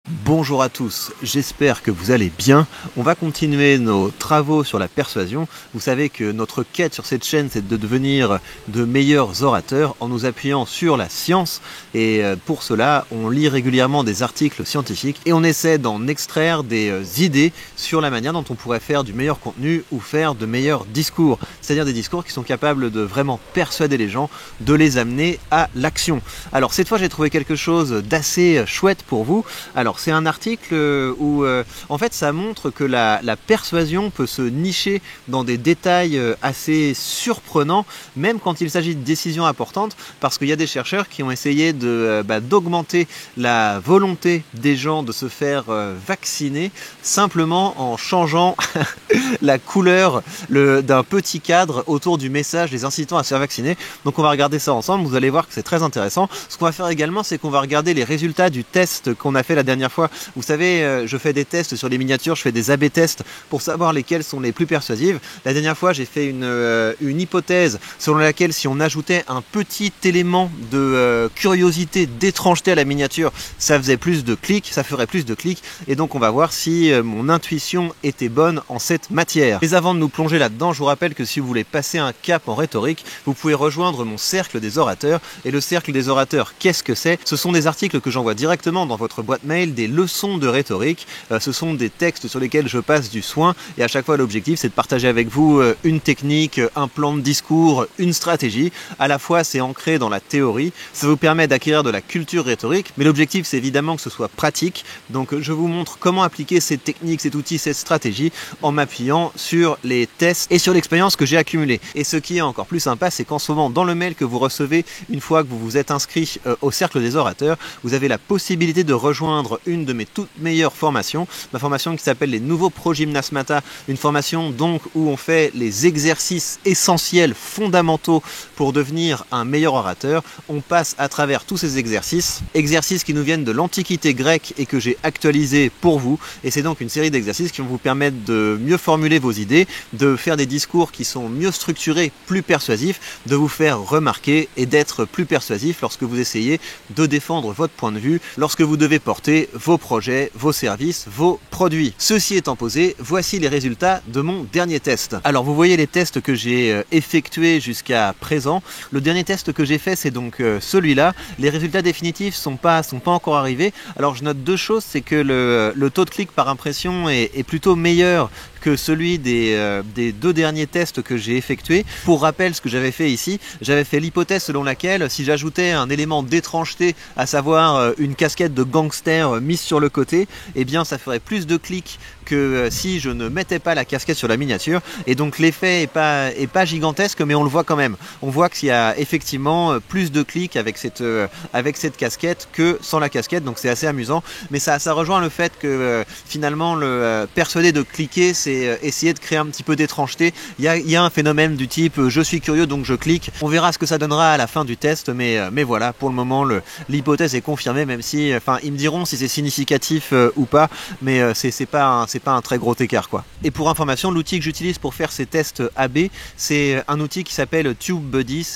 Bonjour à tous, j'espère que vous allez bien. On va continuer nos travaux sur la persuasion. Vous savez que notre quête sur cette chaîne, c'est de devenir de meilleurs orateurs en nous appuyant sur la science. Et pour cela, on lit régulièrement des articles scientifiques et on essaie d'en extraire des idées sur la manière dont on pourrait faire du meilleur contenu ou faire de meilleurs discours. C'est-à-dire des discours qui sont capables de vraiment persuader les gens, de les amener à l'action. Alors cette fois, j'ai trouvé quelque chose d'assez chouette pour vous. Alors c'est un article où en fait ça montre que la persuasion peut se nicher dans des détails assez surprenants, même quand il s'agit de décisions importantes, parce qu'il y a des chercheurs qui ont essayé d'augmenter la volonté des gens de se faire vacciner simplement en changeant la couleur d'un petit cadre autour du message les incitant à se faire vacciner. Donc on va regarder ça ensemble, vous allez voir que c'est très intéressant. Ce qu'on va faire également, c'est qu'on va regarder les résultats du test qu'on a fait la dernière fois. Vous savez, je fais des tests sur les miniatures, je fais des A/B tests pour savoir lesquelles sont les plus persuasives. La dernière fois, j'ai fait une hypothèse selon laquelle si on ajoutait un petit élément de curiosité, d'étrangeté à la miniature, ça faisait plus de clics, ça ferait plus de clics. Et donc on va voir si mon intuition était bonne en cette matière. Mais avant de nous plonger là-dedans, je vous rappelle que si vous voulez passer un cap en rhétorique, vous pouvez rejoindre mon cercle des orateurs. Et le cercle des orateurs, qu'est-ce que c'est? Ce sont des articles que j'envoie directement dans votre boîte mail, des leçons de rhétorique. Ce sont des textes sur lesquels je passe du soin et à chaque fois l'objectif c'est de partager avec vous une technique, un plan de discours, une stratégie. À la fois c'est ancré dans la théorie, ça vous permet d'acquérir de la culture rhétorique, mais l'objectif c'est évidemment que ce soit pratique. Donc je vous montre comment appliquer cette technique, cet outil, cette stratégie en m'appuyant sur les tests et sur l'expérience que j'ai accumulée. Et ce qui est encore plus sympa, c'est qu'en ce moment dans le mail que vous recevez une fois que vous vous êtes inscrit au cercle des orateurs, vous avez la possibilité de rejoindre une de mes toutes meilleures formations, ma formation qui s'appelle les nouveaux Pro Gymnasmata, une formation donc où on fait les exercices essentiels, fondamentaux pour devenir un meilleur orateur. On passe à travers tous ces exercices qui nous viennent de l'Antiquité grecque et que j'ai actualisé pour vous, et c'est donc une série d'exercices qui vont vous permettre de mieux formuler vos idées, de faire des discours qui sont mieux structurés, plus persuasifs, de vous faire remarquer et d'être plus persuasif lorsque vous essayez de défendre votre point de vue, lorsque vous devez porter vos projets, vos services, vos produits. Ceci étant posé, voici les résultats de mon dernier test. Alors vous voyez les tests que j'ai effectués jusqu'à présent. Le dernier test que j'ai fait, c'est donc celui-là. Les résultats définitifs sont pas encore arrivés. Alors je note deux choses, c'est que le taux de clic par impression est plutôt meilleur que celui des deux derniers tests que j'ai effectués. Pour rappel, ce que j'avais fait ici, j'avais fait l'hypothèse selon laquelle si j'ajoutais un élément d'étrangeté, à savoir une casquette de gangster mise sur le côté, eh bien ça ferait plus de clics que si je ne mettais pas la casquette sur la miniature. Et donc l'effet est pas gigantesque, mais on le voit quand même. On voit qu'il y a effectivement plus de clics avec cette casquette que sans la casquette, donc c'est assez amusant. Mais ça rejoint le fait que finalement le persuader de cliquer, c'est essayer de créer un petit peu d'étrangeté. Il y a un phénomène du type je suis curieux donc je clique. On verra ce que ça donnera à la fin du test, mais voilà, pour le moment l'hypothèse est confirmée, même si ils me diront si c'est significatif ou pas, mais c'est pas un très gros écart quoi. Et pour information, l'outil que j'utilise pour faire ces tests AB, c'est un outil qui s'appelle TubeBuddy.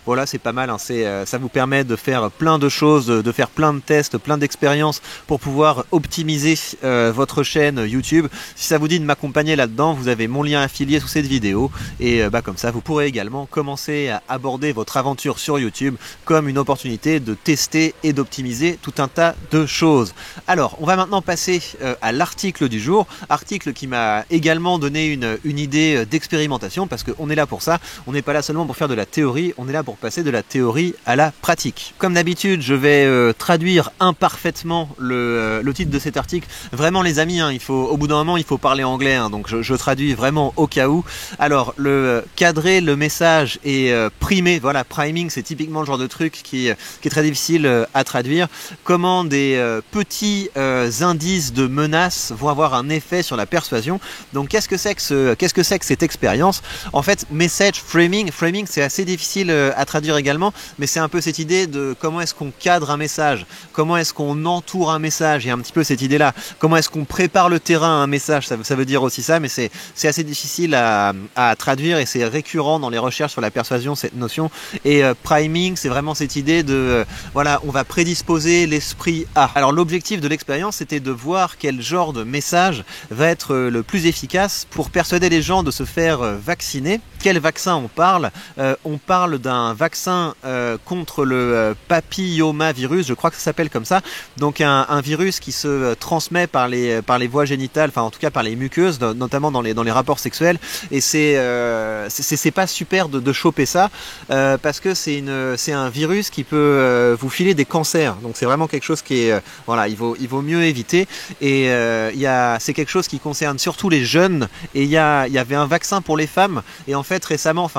Voilà, c'est pas mal, hein. Ça vous permet de faire plein de choses, de faire plein de tests, plein d'expériences pour pouvoir optimiser votre chaîne YouTube. Si ça vous dit de m'accompagner là-dedans, vous avez mon lien affilié sous cette vidéo et comme ça vous pourrez également commencer à aborder votre aventure sur YouTube comme une opportunité de tester et d'optimiser tout un tas de choses. Alors on va maintenant passer à l'article du jour, article qui m'a également donné une idée d'expérimentation, parce qu'on est là pour ça, on n'est pas là seulement pour faire de la théorie, on est là pour passer de la théorie à la pratique. Comme d'habitude, je vais traduire imparfaitement le titre de cet article. Vraiment les amis, hein, au bout d'un moment il faut parler anglais, hein, donc je traduis vraiment au cas où. Alors cadrer le message et primer, voilà, priming c'est typiquement le genre de truc qui est très difficile à traduire. Comment des petits indices de menaces vont avoir un effet sur la persuasion. Donc qu'est-ce que c'est que cette expérience? En fait, message framing c'est assez difficile à traduire également, mais c'est un peu cette idée de comment est-ce qu'on cadre un message, comment est-ce qu'on entoure un message. Il y a un petit peu cette idée là, comment est-ce qu'on prépare le terrain à un message. Ça veut dire dire aussi ça, mais c'est assez difficile à traduire et c'est récurrent dans les recherches sur la persuasion, cette notion. Et priming, c'est vraiment cette idée de, voilà, on va prédisposer l'esprit à. Alors l'objectif de l'expérience, c'était de voir quel genre de message va être le plus efficace pour persuader les gens de se faire vacciner. Quel vaccin on parle? On parle d'un vaccin contre le papillomavirus, je crois que ça s'appelle comme ça. Donc un virus qui se transmet par les voies génitales, enfin en tout cas par les muqueuses, notamment dans les rapports sexuels. Et c'est pas super de choper ça parce que c'est un virus qui peut vous filer des cancers. Donc c'est vraiment quelque chose qui est voilà, il vaut mieux éviter. Et c'est quelque chose qui concerne surtout les jeunes. Et il y avait un vaccin pour les femmes. Et en fait récemment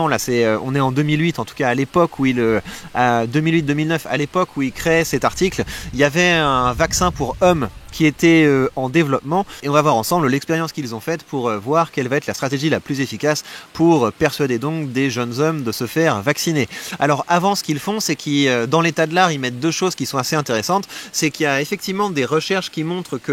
là, on est en 2008 en tout cas, à l'époque où 2008-2009, à l'époque où il créait cet article, il y avait un vaccin pour hommes qui était en développement, et on va voir ensemble l'expérience qu'ils ont faite pour voir quelle va être la stratégie la plus efficace pour persuader donc des jeunes hommes de se faire vacciner. Alors avant, ce qu'ils font, c'est qu'ils, dans l'état de l'art, ils mettent deux choses qui sont assez intéressantes. C'est qu'il y a effectivement des recherches qui montrent que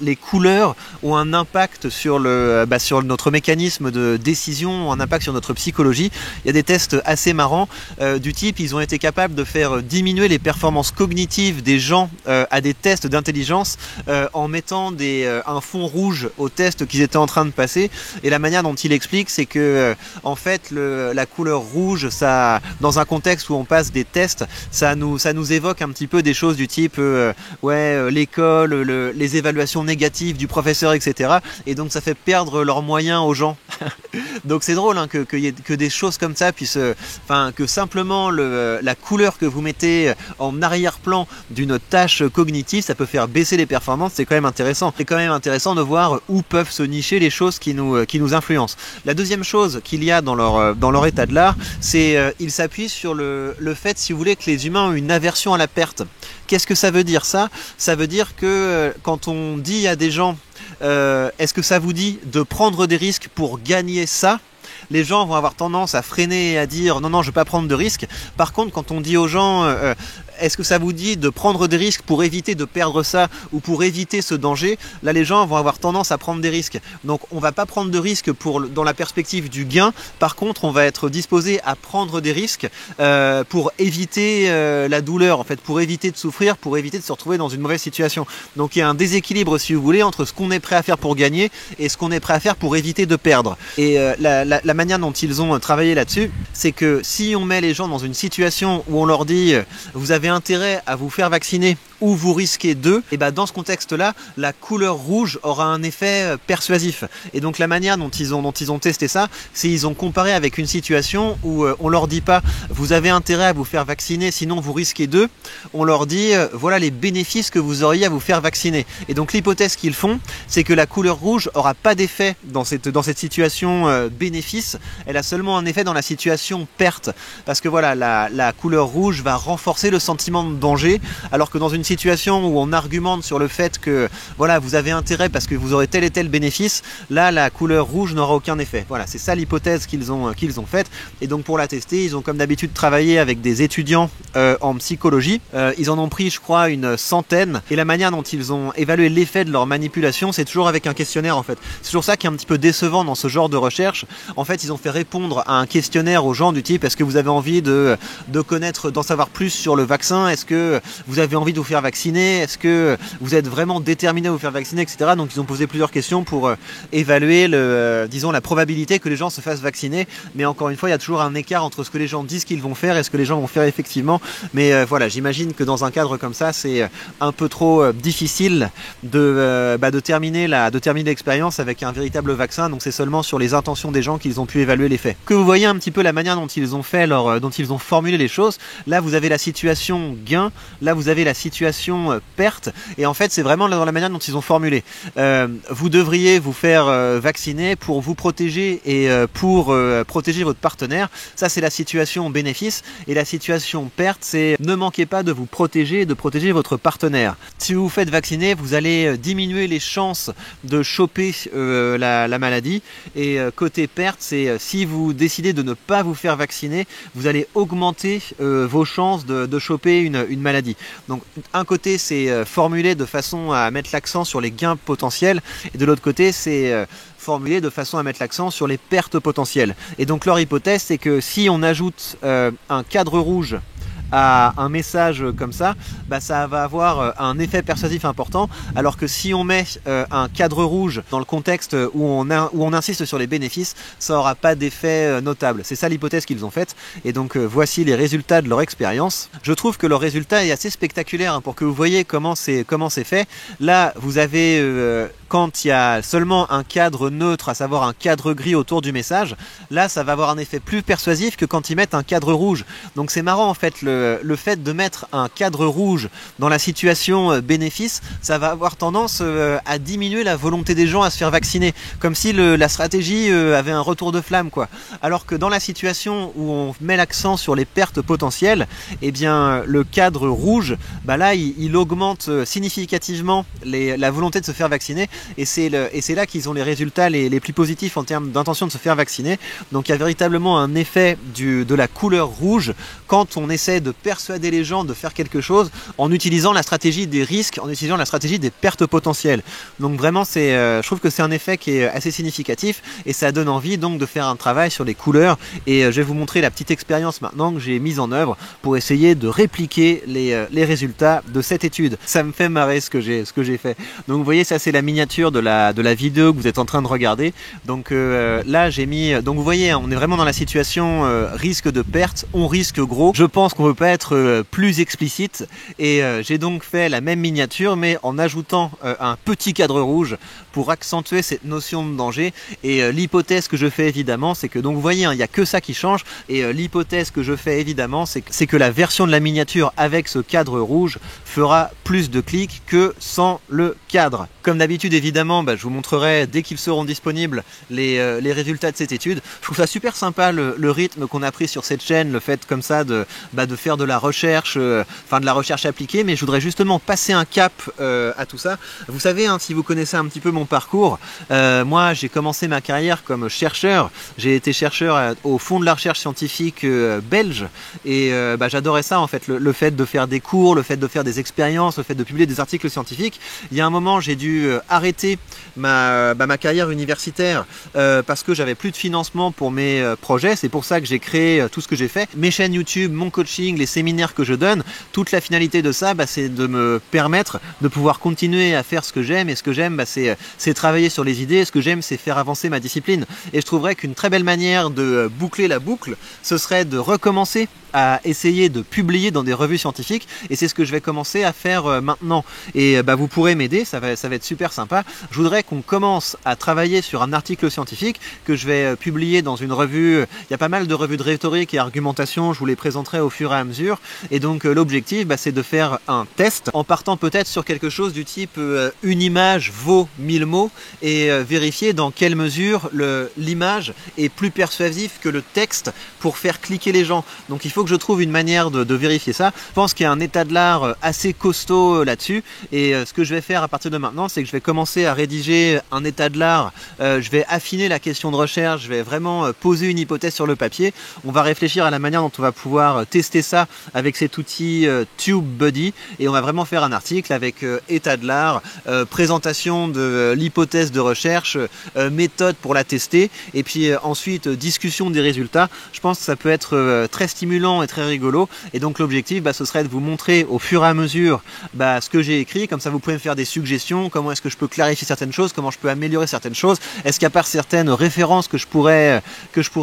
les couleurs ont un impact sur notre mécanisme de décision, un impact sur notre psychologie. Il y a des tests assez marrants du type, ils ont été capables de faire diminuer les performances cognitives des gens à des tests d'intelligence en mettant un fond rouge aux tests qu'ils étaient en train de passer. Et la manière dont il explique, c'est que en fait la couleur rouge, ça, dans un contexte où on passe des tests, ça nous évoque un petit peu des choses du type l'école, les évaluations négatives du professeur, etc. Et donc ça fait perdre leurs moyens aux gens. Donc c'est drôle hein, que des choses comme ça puissent, que simplement la couleur que vous mettez en arrière-plan d'une tâche cognitive, ça peut faire baisser les performances. C'est quand même intéressant. C'est quand même intéressant de voir où peuvent se nicher les choses qui nous influencent. La deuxième chose qu'il y a dans leur état de l'art, c'est ils s'appuient sur le fait, si vous voulez, que les humains ont une aversion à la perte. Qu'est-ce que ça veut dire ça? Ça veut dire que quand on dit à des gens est-ce que ça vous dit de prendre des risques pour gagner ça? Les gens vont avoir tendance à freiner et à dire non, je ne veux pas prendre de risques. Par contre, quand on dit aux gens est-ce que ça vous dit de prendre des risques pour éviter de perdre ça ou pour éviter ce danger, là les gens vont avoir tendance à prendre des risques. Donc on va pas prendre de risques dans la perspective du gain. Par contre, on va être disposé à prendre des risques pour éviter la douleur, en fait, pour éviter de souffrir, pour éviter de se retrouver dans une mauvaise situation. Donc il y a un déséquilibre, si vous voulez, entre ce qu'on est prêt à faire pour gagner et ce qu'on est prêt à faire pour éviter de perdre. Et la manière dont ils ont travaillé là-dessus, c'est que si on met les gens dans une situation où on leur dit vous avez intérêt à vous faire vacciner ou vous risquez d'eux, et ben dans ce contexte-là, la couleur rouge aura un effet persuasif. Et donc la manière dont ils ont testé ça, c'est ils ont comparé avec une situation où on leur dit pas vous avez intérêt à vous faire vacciner sinon vous risquez d'eux, on leur dit voilà les bénéfices que vous auriez à vous faire vacciner. Et donc l'hypothèse qu'ils font, c'est que la couleur rouge aura pas d'effet dans cette situation bénéfice, elle a seulement un effet dans la situation perte, parce que voilà la couleur rouge va renforcer le sentiment de danger, alors que dans une situation où on argumente sur le fait que voilà vous avez intérêt parce que vous aurez tel et tel bénéfice, là la couleur rouge n'aura aucun effet. Voilà, c'est ça l'hypothèse qu'ils ont faite. Et donc pour la tester, ils ont comme d'habitude travaillé avec des étudiants en psychologie. Ils en ont pris, je crois, une centaine. Et la manière dont ils ont évalué l'effet de leur manipulation, c'est toujours avec un questionnaire en fait. C'est toujours ça qui est un petit peu décevant dans ce genre de recherche. En fait, ils ont fait répondre à un questionnaire aux gens du type est-ce que vous avez envie de connaître, d'en savoir plus sur le vaccin? Est-ce que vous avez envie de vous faire vacciner? Est-ce que vous êtes vraiment déterminé à vous faire vacciner, etc. Donc ils ont posé plusieurs questions pour évaluer la probabilité que les gens se fassent vacciner. Mais encore une fois, il y a toujours un écart entre ce que les gens disent qu'ils vont faire et ce que les gens vont faire effectivement. Mais voilà, j'imagine que dans un cadre comme ça, c'est un peu trop difficile de terminer l'expérience avec un véritable vaccin. Donc c'est seulement sur les intentions des gens qu'ils ont pu évaluer l'effet. Que vous voyez un petit peu la manière dont ils ont fait dont ils ont formulé les choses. Là, vous avez la situation gain. Là, vous avez la situation perte. Et en fait, c'est vraiment dans la manière dont ils ont formulé. Vous devriez vous faire vacciner pour vous protéger et pour protéger votre partenaire. Ça, c'est la situation bénéfice. Et la situation perte, c'est ne manquez pas de vous protéger et de protéger votre partenaire. Si vous vous faites vacciner, vous allez diminuer les chances de choper la maladie. Et côté perte, c'est si vous décidez de ne pas vous faire vacciner, vous allez augmenter vos chances de choper une maladie. Donc un côté c'est formulé de façon à mettre l'accent sur les gains potentiels, et de l'autre côté c'est formulé de façon à mettre l'accent sur les pertes potentielles. Et donc leur hypothèse, c'est que si on ajoute un cadre rouge à un message comme ça, bah ça va avoir un effet persuasif important, alors que si on met un cadre rouge dans le contexte où on insiste sur les bénéfices, ça n'aura pas d'effet notable. C'est ça l'hypothèse qu'ils ont faite, et donc voici les résultats de leur expérience. Je trouve que leur résultat est assez spectaculaire, hein, pour que vous voyez comment c'est fait. Là, vous avez quand il y a seulement un cadre neutre, à savoir un cadre gris autour du message, là ça va avoir un effet plus persuasif que quand ils mettent un cadre rouge. Donc c'est marrant en fait, le fait de mettre un cadre rouge dans la situation bénéfice, ça va avoir tendance à diminuer la volonté des gens à se faire vacciner, comme si la stratégie avait un retour de flamme, quoi. Alors que dans la situation où on met l'accent sur les pertes potentielles, eh bien le cadre rouge, bah là il augmente significativement la volonté de se faire vacciner, et c'est là qu'ils ont les résultats les plus positifs en termes d'intention de se faire vacciner. Donc il y a véritablement un effet de la couleur rouge quand on essaie de persuader les gens de faire quelque chose en utilisant la stratégie des risques, en utilisant la stratégie des pertes potentielles. Donc vraiment je trouve que c'est un effet qui est assez significatif, et ça donne envie donc de faire un travail sur les couleurs, et je vais vous montrer la petite expérience maintenant que j'ai mise en œuvre pour essayer de répliquer les résultats de cette étude. Ça me fait marrer ce que j'ai fait. Donc vous voyez, ça c'est la miniature de la vidéo que vous êtes en train de regarder. Donc là j'ai mis, donc vous voyez, on est vraiment dans la situation risque de perte, on risque gros. Je pense qu'on peut pas être plus explicite, et j'ai donc fait la même miniature mais en ajoutant un petit cadre rouge pour accentuer cette notion de danger. Et l'hypothèse que je fais évidemment, c'est que, donc vous voyez, hein, il n'y a que ça qui change, et l'hypothèse que je fais évidemment, c'est que la version de la miniature avec ce cadre rouge fera plus de clics que sans le cadre. Comme d'habitude évidemment, bah, je vous montrerai dès qu'ils seront disponibles les résultats de cette étude. Je trouve ça super sympa le rythme qu'on a pris sur cette chaîne, le fait comme ça de faire de la recherche, enfin de la recherche appliquée, mais je voudrais justement passer un cap à tout ça. Vous savez, hein, si vous connaissez un petit peu mon parcours, moi j'ai commencé ma carrière comme chercheur. J'ai été chercheur au fond de la recherche scientifique belge, et j'adorais ça en fait, le fait de faire des cours, le fait de faire des expériences, le fait de publier des articles scientifiques. Il y a un moment j'ai dû arrêter ma carrière universitaire parce que j'avais plus de financement pour mes projets. C'est pour ça que j'ai créé tout ce que j'ai fait, mes chaînes YouTube, mon coaching, les séminaires que je donne. Toute la finalité de ça, c'est de me permettre de pouvoir continuer à faire ce que j'aime, et ce que j'aime, c'est travailler sur les idées, et ce que j'aime, c'est faire avancer ma discipline. Et je trouverais qu'une très belle manière de boucler la boucle, ce serait de recommencer à essayer de publier dans des revues scientifiques, et c'est ce que je vais commencer à faire maintenant. Et vous pourrez m'aider, ça va être super sympa. Je voudrais qu'on commence à travailler sur un article scientifique que je vais publier dans une revue. Il y a pas mal de revues de rhétorique et argumentation, je vous les présenterai au fur et à mesure. Et donc l'objectif, c'est de faire un test en partant peut-être sur quelque chose du type une image vaut 1000 mots, et vérifier dans quelle mesure l'image est plus persuasive que le texte pour faire cliquer les gens. Donc il faut que je trouve une manière de vérifier ça. Je pense qu'il y a un état de l'art assez costaud là-dessus, et ce que je vais faire à partir de maintenant, c'est que je vais commencer à rédiger un état de l'art. Je vais affiner la question de recherche, je vais vraiment poser une hypothèse sur le papier. On va réfléchir à la manière dont on va pouvoir tester ça avec cet outil TubeBuddy, et on va vraiment faire un article avec état de l'art, présentation de l'hypothèse de recherche, méthode pour la tester, et puis ensuite discussion des résultats. Je pense que ça peut être très stimulant et très rigolo, et donc l'objectif, ce serait de vous montrer au fur et à mesure ce que j'ai écrit. Comme ça vous pouvez me faire des suggestions, comment est-ce que je peux clarifier certaines choses, comment je peux améliorer certaines choses, est-ce qu'il n'y a pas certaines références que je pourrais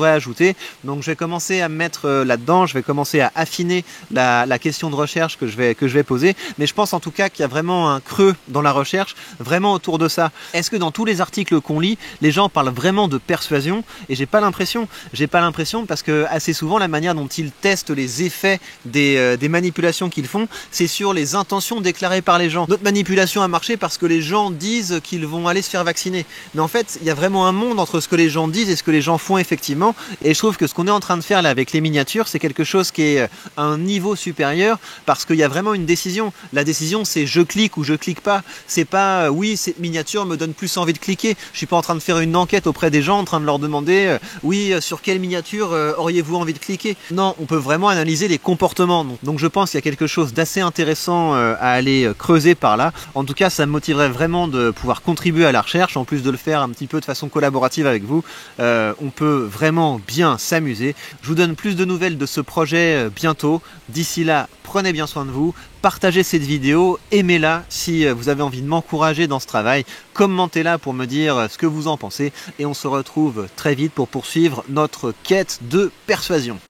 ajouter. Donc je vais commencer à me mettre là-dedans, je vais commencer à affiner la question de recherche que je vais poser, mais je pense en tout cas qu'il y a vraiment un creux dans la recherche, vraiment autour de ça. Est-ce que dans tous les articles qu'on lit, les gens parlent vraiment de persuasion? Et j'ai pas l'impression, parce que assez souvent la manière dont ils testent les effets des manipulations qu'ils font, c'est sur les intentions déclarées par les gens. Notre manipulation a marché parce que les gens disent disent qu'ils vont aller se faire vacciner. Mais en fait, il y a vraiment un monde entre ce que les gens disent et ce que les gens font effectivement. Et je trouve que ce qu'on est en train de faire là avec les miniatures, c'est quelque chose qui est à un niveau supérieur parce qu'il y a vraiment une décision. La décision, c'est je clique ou je clique pas. C'est pas oui, cette miniature me donne plus envie de cliquer. Je suis pas en train de faire une enquête auprès des gens, en train de leur demander oui, sur quelle miniature auriez-vous envie de cliquer. Non, on peut vraiment analyser les comportements. Donc je pense qu'il y a quelque chose d'assez intéressant à aller creuser par là. En tout cas, ça me motiverait vraiment de pouvoir contribuer à la recherche, en plus de le faire un petit peu de façon collaborative avec vous. On peut vraiment bien s'amuser. Je vous donne plus de nouvelles de ce projet bientôt. D'ici là, prenez bien soin de vous, partagez cette vidéo, aimez-la si vous avez envie de m'encourager dans ce travail, commentez-la pour me dire ce que vous en pensez et on se retrouve très vite pour poursuivre notre quête de persuasion.